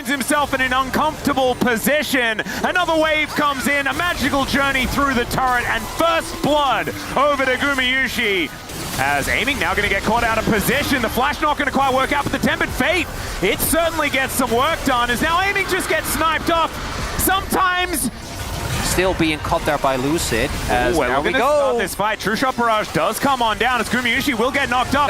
finds himself in an uncomfortable position. Another wave comes in, a magical journey through the turret, and first blood over to Gumayusi. As aiming now going to get caught out of position. The flash not going to quite work out, but the Tempered Fate, it certainly gets some work done, as now aiming just gets sniped off. Sometimes still being caught there by Lucid. As well, there we go. Start this fight. True Shot Barrage does come on down as Gumayusi will get knocked up.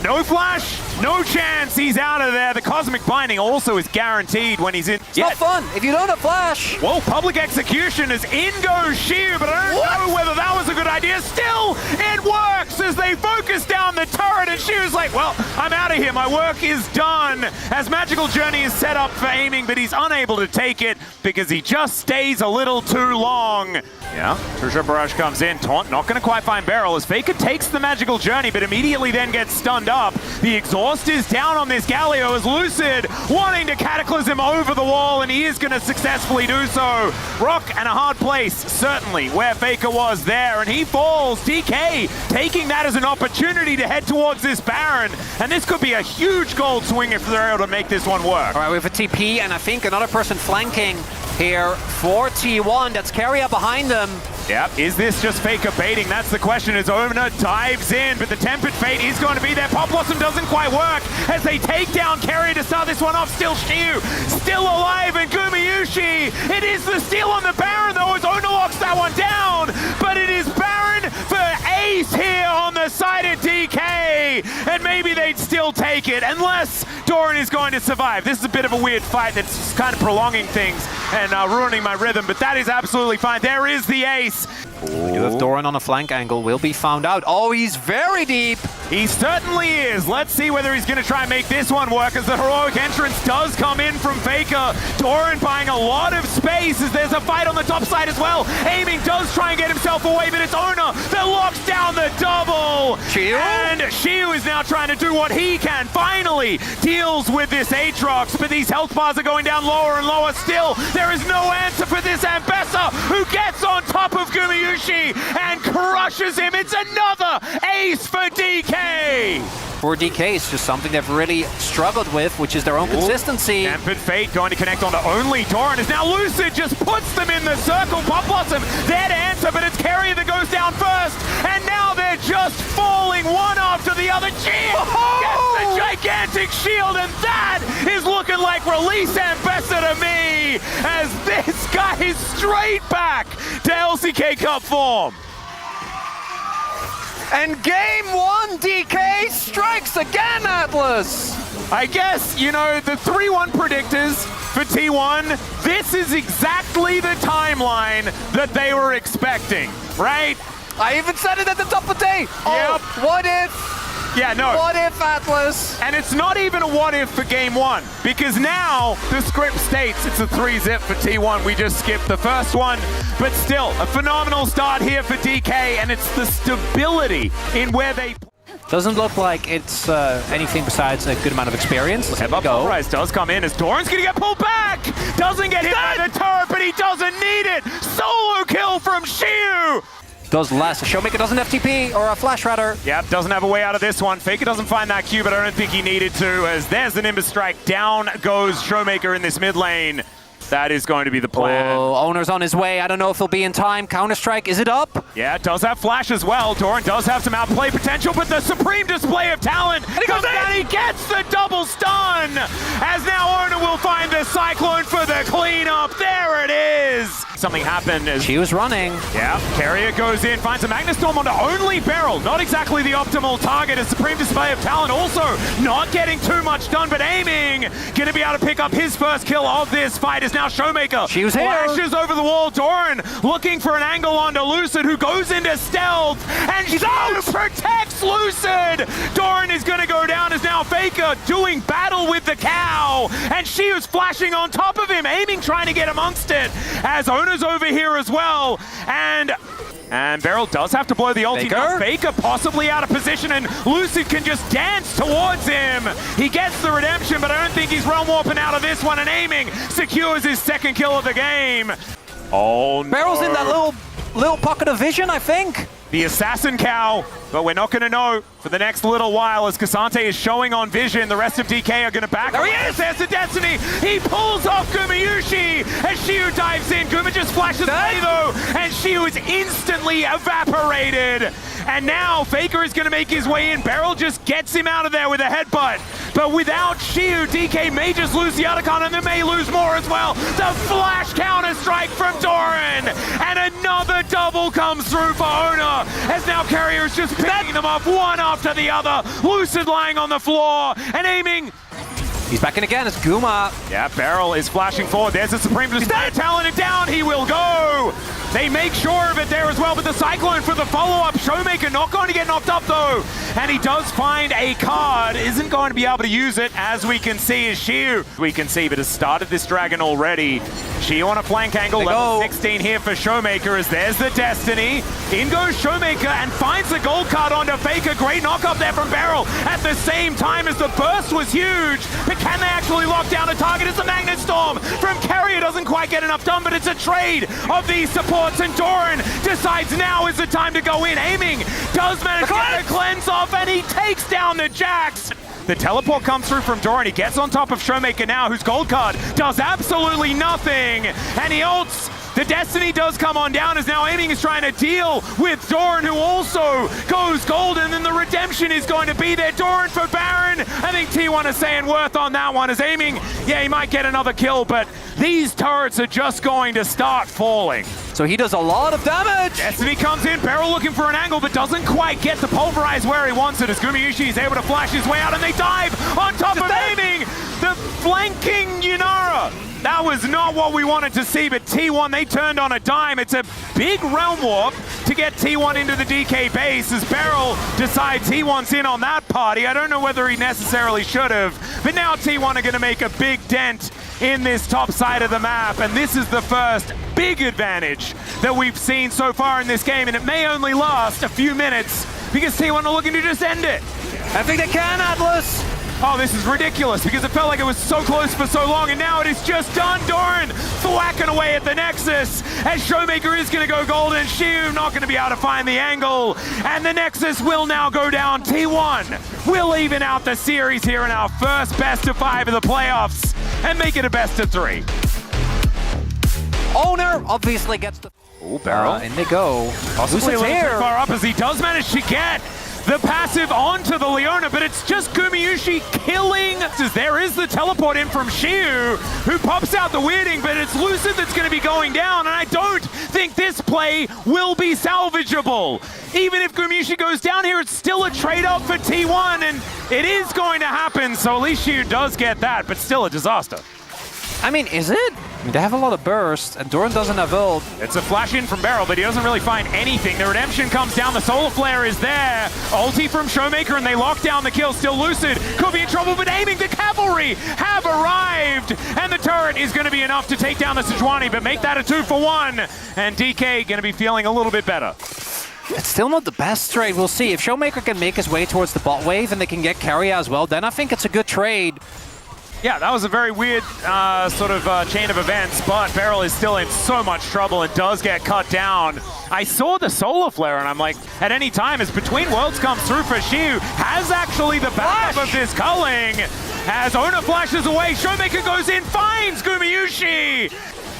No flash, no chance. He's out of there. The Cosmic Binding also is guaranteed when he's in. It's not fun if you don't have flash. Well, public execution as in goes Shiu, but I don't know whether that was a good idea. Still, it works as they focus down the turret, and Shiu's like, well, I'm out of here. My work is done. As Magical Journey is set up for aiming, but he's unable to take it because he just stays a little too long. Yeah, True Shot Barrage comes in. Taunt not going to quite find Beryl as Faker takes the Magical Journey, but immediately then gets stunned up. The exhaust is down on this Galio as Lucid wanting to Cataclysm over the wall, and he is going to successfully do so. Rock and a hard place, certainly, where Faker was there, and he falls. DK taking that as an opportunity to head towards this Baron, and this could be a huge gold swing if they're able to make this one work. All right, we have a TP, and I think another person flanking here for T1. That's Keria behind them. Yep, is this just Faker baiting? That's the question as Omna dives in, but the Tempered Fate is going to be there. Pop Blossom doesn't quite work as they take down Keria to start this one off. Still Shiu, still alive, and Gumayusi. It is the steal on the Baron though as Omna locks that one down, but it is Baron for Ace here on the side of DK, and maybe they'd still take it unless Doran is going to survive. This is a bit of a weird fight that's kind of prolonging things and ruining my rhythm, but that is absolutely fine. There is the ace. We do have Doran on a flank angle, will be found out. Oh, he's very deep. He certainly is. Let's see whether he's going to try and make this one work as the heroic entrance does come in from Faker. Doran buying a lot of space as there's a fight on the top side as well. Aiming does try and get himself away, but it's Ona that locks down the double. Shiu? And Shiu is now trying to do what he can. Finally deals with this Aatrox, but these health bars are going down lower and lower still. There is no answer for this Ambessa, who gets on top of Gumayusi and crushes him. It's another ace for DK. For DK, it's just something they've really struggled with, which is their own consistency. Tempered Fate going to connect onto only Doran as now Lucid just puts them in the circle. Pop Blossom there to answer, but it's Keria that goes down first, and now they're just falling one after the other. Shield gets the gigantic shield, and that is looking like release Ambessa to me, as this guy is straight back to LCK Cup form. And game one, DK strikes again, Atlas! I guess, you know, the 3-1 predictors for T1, this is exactly the timeline that they were expecting, right? I even said it at the top of the day. Oh, what if? Yeah, no. What if, Atlas? And it's not even a what if for game one, because now the script states it's a 3-zip for T1. We just skipped the first one, but still a phenomenal start here for DK, and it's the stability in where they... Doesn't look like it's anything besides a good amount of experience. Step up, Pulverize does come in as Doran's gonna get pulled back! Doesn't get hit by the turret, but he doesn't need it! Solo kill from Shiu! Does less. Showmaker doesn't have TP, or a flash rather. Yep, doesn't have a way out of this one. Faker doesn't find that Q, but I don't think he needed to, as there's the Nimbus Strike. Down goes Showmaker in this mid lane. That is going to be the plan. Oh, Owner's on his way. I don't know if he'll be in time. Counter-Strike, is it up? Yeah, it does have flash as well. Doran does have some outplay potential, but the supreme display of talent comes down. He gets the double stun, as now Owner will find the Cyclone for the cleanup. There it is. Something happened as... She was running. Yeah, Keria goes in, finds a Magnus Storm onto only Beryl. Not exactly the optimal target. A supreme display of talent also not getting too much done, but aiming. Gonna be able to pick up his first kill of this fight is now Showmaker. She was here. Flashes over the wall. Doran looking for an angle onto Lucid, who goes into stealth, and Shiu protects Lucid. Doran is gonna go down as now Faker doing battle with the cow, and Shiu's flashing on top of him, aiming, trying to get amongst it, as Ona's over here as well, and Beryl does have to blow the ulti. Faker possibly out of position, and Lucid can just dance towards him. He gets the redemption, but I don't think he's realm warping out of this one, and aiming secures his second kill of the game. Oh no. Beryl's in that little pocket of vision, I think. The assassin cow But we're not going to know for the next little while as Cassante is showing on vision. The rest of DK are going to back. There he is! There's the Destiny. He pulls off Gumayushi as Shiu dives in. Guma just flashes away though, and Shiu is instantly evaporated. And now Faker is going to make his way in. Beryl just gets him out of there with a headbutt. But without Shiu, DK may just lose the Otacon and they may lose more as well. The flash counter strike from Doran. And another double comes through for Ona. As now Carrier is just picking them up one after the other. Lucid lying on the floor and aiming. He's back in again. It's Guma. Yeah, Beryl is flashing forward. There's a Supreme Despair talent, and down he will go. They make sure of it there as well, but the Cyclone for the follow-up. Showmaker not going to get knocked up though. And he does find a card. Isn't going to be able to use it, as we can see is Shiu. We can see, but has started this dragon already. Shiu on a flank angle, level 16 here for Showmaker as there's the Destiny. In goes Showmaker and finds the gold card onto Faker. Great knock up there from Beryl at the same time as the burst was huge. But can they actually lock down a target? It's a Magnet Storm from Carrier. Doesn't quite get enough done, but it's a trade of these supports. And Doran decides now is the time to go in. Aiming does manage to get the cleanse off, and he takes down the Jax. The teleport comes through from Doran. He gets on top of Showmaker now, whose gold card does absolutely nothing. And he ults. The Destiny does come on down as now Aiming is trying to deal with Doran, who also goes gold, and then the redemption is going to be there. Doran for Baron. I think T1 is saying worth on that one as Aiming, yeah, he might get another kill, but these turrets are just going to start falling. So he does a lot of damage. Destiny comes in, Beryl looking for an angle, but doesn't quite get the pulverize where he wants it as Gumayushi is able to flash his way out, and they dive on top of Aiming. The flanking Yunara. That was not what we wanted to see, but T1, they turned on a dime. It's a big realm warp to get T1 into the DK base as Beryl decides he wants in on that party. I don't know whether he necessarily should have, but now T1 are going to make a big dent in this top side of the map, and this is the first big advantage that we've seen so far in this game, and it may only last a few minutes because T1 are looking to just end it. I think they can, Dplus. Oh, this is ridiculous because it felt like it was so close for so long, and now it is just done. Doran thwacking away at the Nexus as Showmaker is going to go gold, and Shiu not going to be able to find the angle, and the Nexus will now go down. T1 will even out the series here in our first best of 5 of the playoffs and make it a best of 3. Owner obviously gets the... Oh, Beryl. And they go. Possibly a little too far up as he does manage to get the passive onto the Leona, but it's just Gumayushi killing. There is the teleport in from Shiu, who pops out the weirding, but it's Lucid that's going to be going down, and I don't think this play will be salvageable. Even if Gumayushi goes down here, it's still a trade-off for T1, and it is going to happen, so at least Shiu does get that, but still a disaster. I mean, is it? I mean, they have a lot of burst, and Doran doesn't have ult. It's a flash in from Beryl, but he doesn't really find anything. The redemption comes down, the solar flare is there. Ulti from Showmaker, and they lock down the kill. Still Lucid, could be in trouble, but Aiming, the cavalry have arrived, and the turret is going to be enough to take down the Sejuani, but make that a 2-for-1, and DK going to be feeling a little bit better. It's still not the best trade. We'll see. If Showmaker can make his way towards the bot wave, and they can get Carrier as well, then I think it's a good trade. Yeah, that was a very weird chain of events, but Beryl is still in so much trouble and does get cut down. I saw the solar flare, and I'm like, at any time, as Between Worlds comes through for Shiu, has actually the backup of this culling. As Ona flashes away, Showmaker goes in, finds Gumayushi!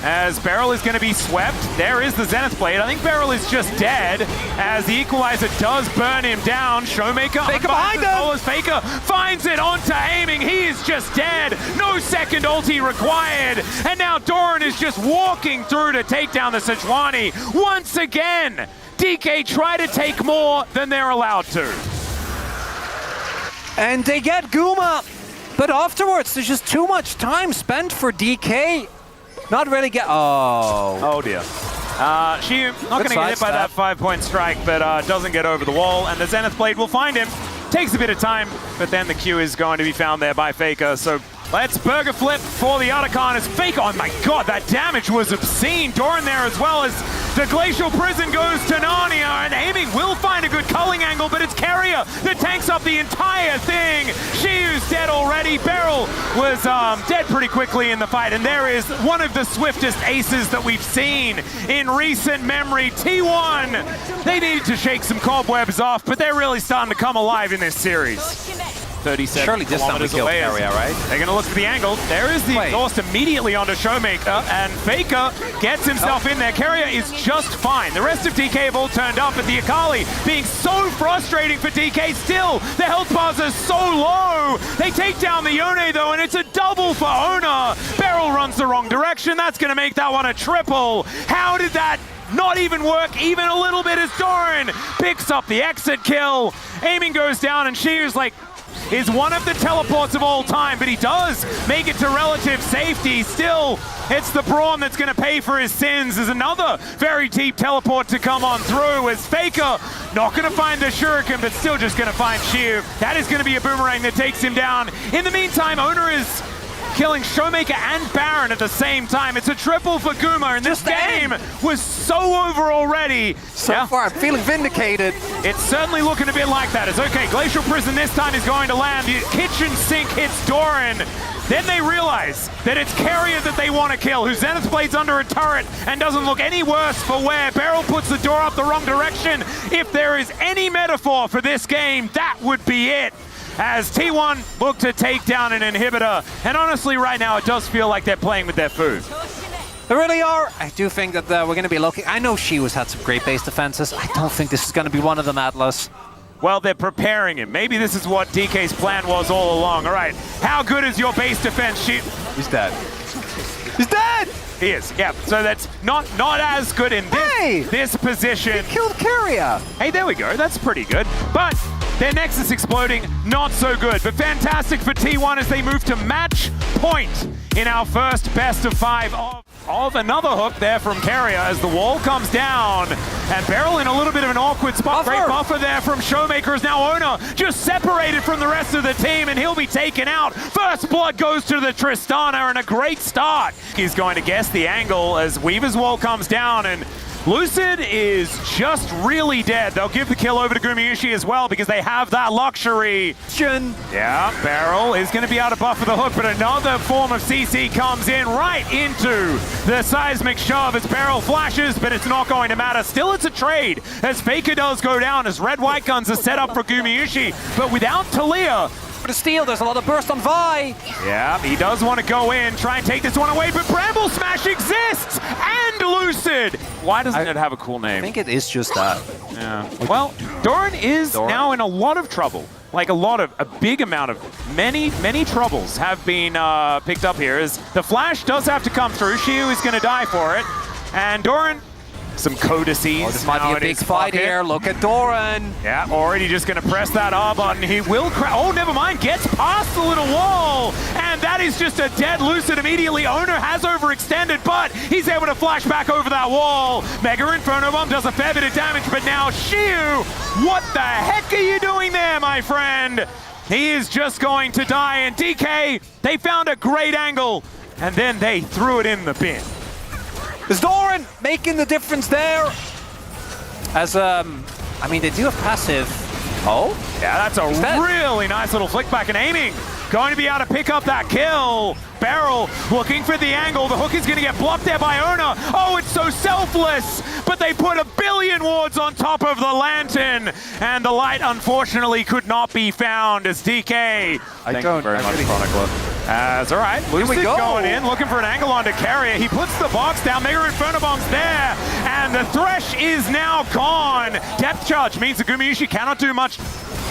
As Beryl is going to be swept, there is the Zenith Blade. I think Beryl is just dead, as the Equalizer does burn him down. Showmaker Faker behind him! Faker finds it onto Aiming. He is just dead. No second ulti required. And now Doran is just walking through to take down the Sejuani. Once again, DK try to take more than they're allowed to. And they get Guma, but afterwards there's just too much time spent for DK. Not really get... Oh dear. Shiu not going to get hit by that 5-point strike, but doesn't get over the wall, and the Zenith Blade will find him. Takes a bit of time, but then the Q is going to be found there by Faker, so let's burger flip for the Otacon as Faker... Oh my god, that damage was obscene. Doran there as well as The Glacial Prison goes to Narnia, and aiming will find a good culling angle, but it's Carrier that tanks up the entire thing. Shiu's dead already. Beryl was dead pretty quickly in the fight, and there is one of the swiftest aces that we've seen in recent memory. T1, they needed to shake some cobwebs off, but they're really starting to come alive in this series. 37 Surely this time we kilometers kill away. Carrier, right? They're going to look for the angle. There is the exhaust immediately onto Showmaker, and Faker gets himself in there. Carrier is just fine. The rest of DK have all turned up, but the Akali being so frustrating for DK still. The health bars are so low. They take down the Yone, though, and it's a double for Ona. Beryl runs the wrong direction. That's going to make that one a triple. How did that not even work even a little bit as Doran picks up the exit kill? Aiming goes down, and Shears is one of the teleports of all time, but he does make it to relative safety. Still, it's the Brawn that's going to pay for his sins. There's another very deep teleport to come on through as Faker not going to find the Shuriken, but still just going to find Shiv. That is going to be a boomerang that takes him down. In the meantime, Owner is killing Showmaker and Baron at the same time. It's a triple for Guma, and this game was so over already. So far, I'm feeling vindicated. It's certainly looking a bit like that. It's okay, Glacial Prison this time is going to land. The kitchen sink hits Doran. Then they realize that it's Carrier that they want to kill, who Zenith Blade's under a turret and doesn't look any worse for wear. Beryl puts the door up the wrong direction. If there is any metaphor for this game, that would be it, as T1 look to take down an inhibitor. And honestly, right now, it does feel like they're playing with their food. They really are. I do think that we're going to be looking. I know Shiwa's had some great base defenses. I don't think this is going to be one of them, Atlas. Well, they're preparing him. Maybe this is what DK's plan was all along. All right, how good is your base defense, He's dead. He's dead! He is, yeah. So that's not as good in this position. He killed Carrier. Hey, there we go. That's pretty good. But their Nexus exploding, not so good. But fantastic for T1 as they move to match point in our first best of 5 of another hook there from Carrier as the wall comes down. And Beryl in a little bit of an awkward spot. Great buffer there from Showmaker as now Ona just separated from the rest of the team, and he'll be taken out. First blood goes to the Tristana, and a great start. He's going to guess the angle as Weaver's wall comes down, and Lucid is just really dead. They'll give the kill over to Gumayushi as well because they have that luxury. Yeah, Beryl is going to be able to buffer the hook, but another form of CC comes in right into the seismic shove as Beryl flashes, but it's not going to matter. Still, it's a trade as Faker does go down as red-white guns are set up for Gumayushi, but without Talia. For the steal, there's a lot of burst on Vi. Yeah, he does want to go in, try and take this one away, but Bramble Smash exists! And Lucid! Why doesn't it have a cool name? I think it is just that. Yeah. Well, Doran is now in a lot of trouble. Like a big amount of, many troubles have been picked up here as the flash does have to come through. Shiu is going to die for it. And Doran, some codices. This might be a big fight here. Look at Doran. Yeah, already just going to press that R button. He will oh, never mind. Gets past the little wall. And that is just a dead Lucid immediately. Owner has overextended, but he's able to flash back over that wall. Mega Inferno Bomb does a fair bit of damage, but now Shiu, what the heck are you doing there, my friend? He is just going to die. And DK, they found a great angle, and then they threw it in the bin. Is Doran making the difference there? As, I mean, they do have passive. Oh? Yeah, that's a really nice little flick back and aiming. Going to be able to pick up that kill. Beryl looking for the angle. The hook is going to get blocked there by Ona. Oh, it's so selfless. But they put a billion wards on top of the lantern. And the light, unfortunately, could not be found as DK. Thank you very much, Chronicler. That's all right. Lucid going in, looking for an angle onto Carrier. He puts the box down. Mega Inferno Bomb's there. And the Thresh is now gone. Depth charge means the Gumayushi cannot do much.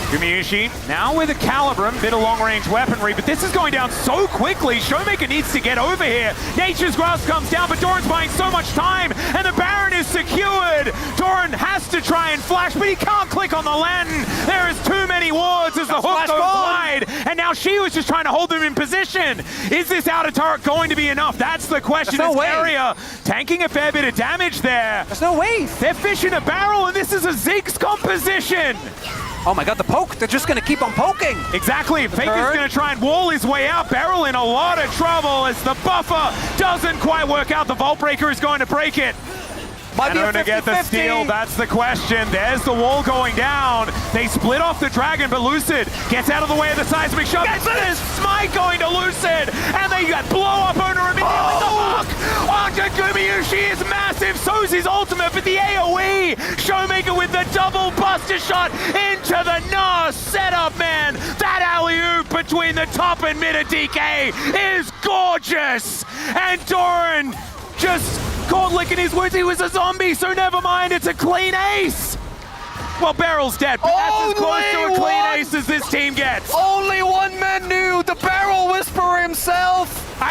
Gumayushi now with a Calibrum, bit of long-range weaponry, but this is going down so quickly. Showmaker needs to get over here. Nature's Grasp comes down, but Doran's buying so much time, and the Baron is secured. Doran has to try and flash, but he can't click on the lantern. There is too many wards as the hook goes wide, and now she was just trying to hold them in position. Is this outer turret going to be enough? That's the question. There's no way. Area tanking a fair bit of damage there. There's no way. They're fishing a barrel, and this is a Ziggs composition. Oh my god, the poke! They're just gonna keep on poking! Exactly, Faker's gonna try and wall his way out. Beryl in a lot of trouble as the buffer doesn't quite work out. The Vault Breaker is going to break it. Might be a Ona get the 50-50. steal, that's the question. There's the wall going down. They split off the dragon, but Lucid gets out of the way of the seismic shot. There's Smite going to Lucid, and they blow up Ona immediately. The hook onto Gumayushi is massive. So's his ultimate, but the AoE. Showmaker with the double buster shot into the Nas setup, man. That alley-oop between the top and mid of DK is gorgeous. And Doran just caught licking his words. He was a zombie, so never mind. It's a clean ace. Well, Barrel's dead, but that's as close to a clean ace as this team gets. Only one man knew, the Barrel Whisperer himself. No,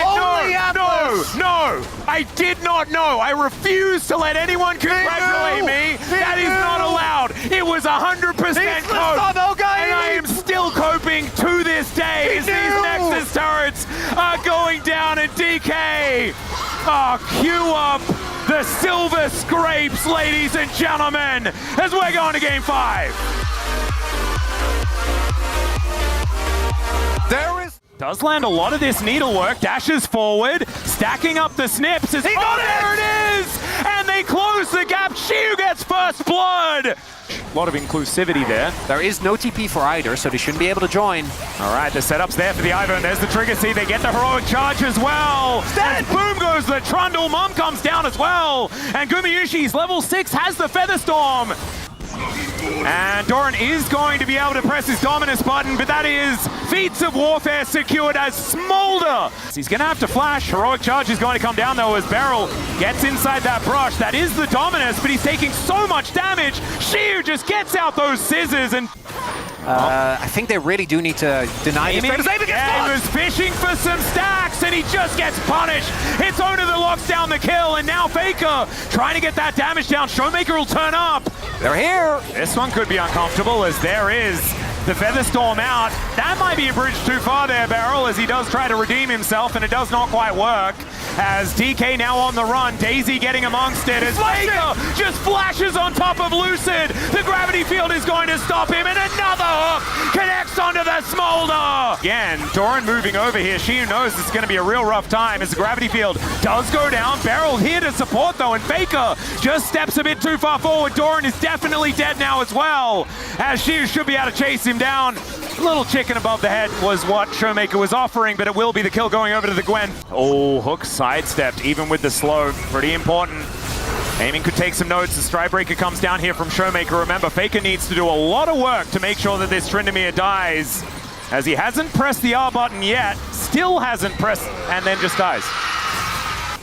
I did not know. I refuse to let anyone congratulate me. That is not allowed. It was 100% cope. And I am still coping to this day as these Nexus turrets are going down, and DK, cue up the silver scrapes, ladies and gentlemen, as we're going to game 5. Does land a lot of this needlework, dashes forward, stacking up the snips. There it is! And they close the gap. Shiu gets first blood. A lot of inclusivity there. There is no TP for either, so they shouldn't be able to join. All right, the setup's there for the Ivo, and there's the trigger seed. They get the heroic charge as well. And boom goes the Trundle. Mom comes down as well. And Gumayushi's level 6 has the Featherstorm. And Doran is going to be able to press his dominance button, but that is Feats of Warfare secured as Smolder. He's going to have to flash. Heroic Charge is going to come down, though, as Beryl gets inside that brush. That is the dominance, but he's taking so much damage. Shiu just gets out those scissors and... I think they really do need to deny him. He was fishing for some stacks, and he just gets punished. It's Ona that locks down the kill, and now Faker trying to get that damage down. Showmaker will turn up. They're here. This one could be uncomfortable, as there is the Featherstorm out. That might be a bridge too far there, Beryl, as he does try to redeem himself, and it does not quite work. As DK now on the run, Daisy getting amongst it, as Faker just flashes on top of Lucid. The gravity field is going to stop him, and another hook connects onto the Smolder. Again, Doran moving over here. She knows it's going to be a real rough time as the gravity field does go down. Beryl here to support, though, and Faker just steps a bit too far forward. Doran is definitely dead now as well, as she should be able to chase him down. A little chicken above the head was what Showmaker was offering, but it will be the kill going over to the Gwen. Oh, hook sidestepped, even with the slow. Pretty important. Aiming could take some notes. The Strybreaker comes down here from Showmaker. Remember, Faker needs to do a lot of work to make sure that this Tryndamere dies, as he hasn't pressed the R button yet, still hasn't pressed, and then just dies.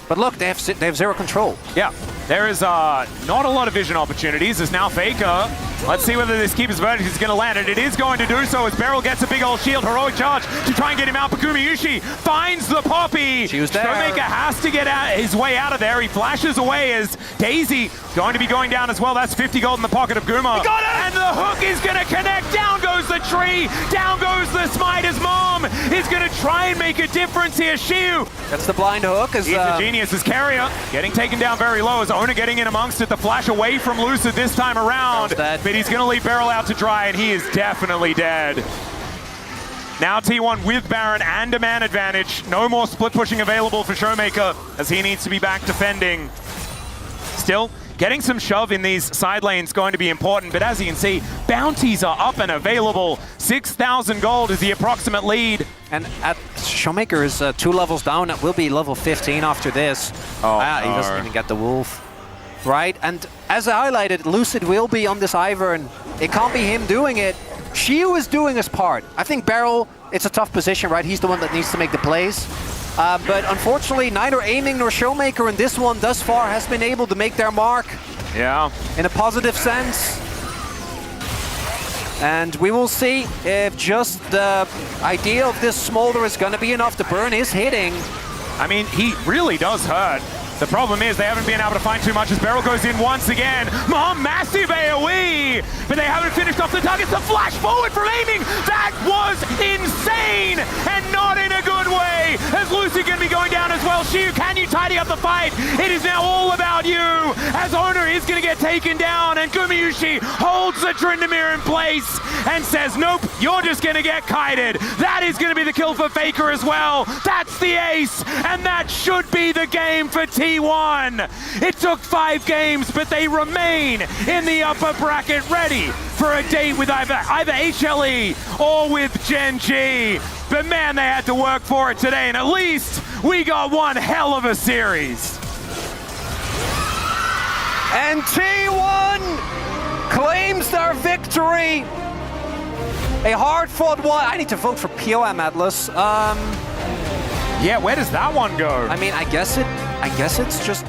But look, they have zero control. Yeah, there is not a lot of vision opportunities. There's now Faker. Let's see whether this Keeper's Verdict is going to land it. It is going to do so as Beryl gets a big old shield. Heroic Charge to try and get him out. But Gumayushi finds the Poppy. She was there. Showmaker has to get his way out of there. He flashes away as Daisy going to be going down as well. That's 50 gold in the pocket of Guma. Got it! And the hook is going to connect. Down goes the tree. Down goes the Smite as Mom is going to try and make a difference here. Shiu. That's the blind hook. He's a genius as Carrier getting taken down very low as Ona getting in amongst it. The flash away from Lucid this time around. But he's going to leave Beryl out to dry, and he is definitely dead. Now T1 with Baron and a man advantage. No more split pushing available for Showmaker as he needs to be back defending. Still, getting some shove in these side lanes going to be important, but as you can see, bounties are up and available. 6,000 gold is the approximate lead. And at Showmaker is 2 levels down. It will be level 15 after this. Oh, he doesn't even get the Wolf. Right, and as I highlighted, Lucid will be on this Ivern, and it can't be him doing it. Shiu is doing his part. I think Beryl, it's a tough position, right? He's the one that needs to make the plays. But unfortunately, neither Aiming nor Showmaker in this one thus far has been able to make their mark. Yeah. In a positive sense. And we will see if just the idea of this Smolder is going to be enough. The burn is hitting. I mean, he really does hurt. The problem is they haven't been able to find too much as Beryl goes in once again. Massive AoE, but they haven't finished off the targets. The flash forward from Aiming, that was insane, and not in a good way, as Lucy going to be going down as well. Shiu, can you tidy up the fight? It is now all about you, as Owner is going to get taken down, and Gumayusi holds the Tryndamere in place and says, nope, you're just going to get kited. That is going to be the kill for Faker as well. That's the ace, and that should be the game for T1. It took 5 games, but they remain in the upper bracket, ready for a date with either HLE or with Gen G. But man, they had to work for it today, and at least we got one hell of a series. And T1 claims their victory. A hard-fought one. I need to vote for POM Atlas. Yeah, where does that one go? I mean, I guess it's just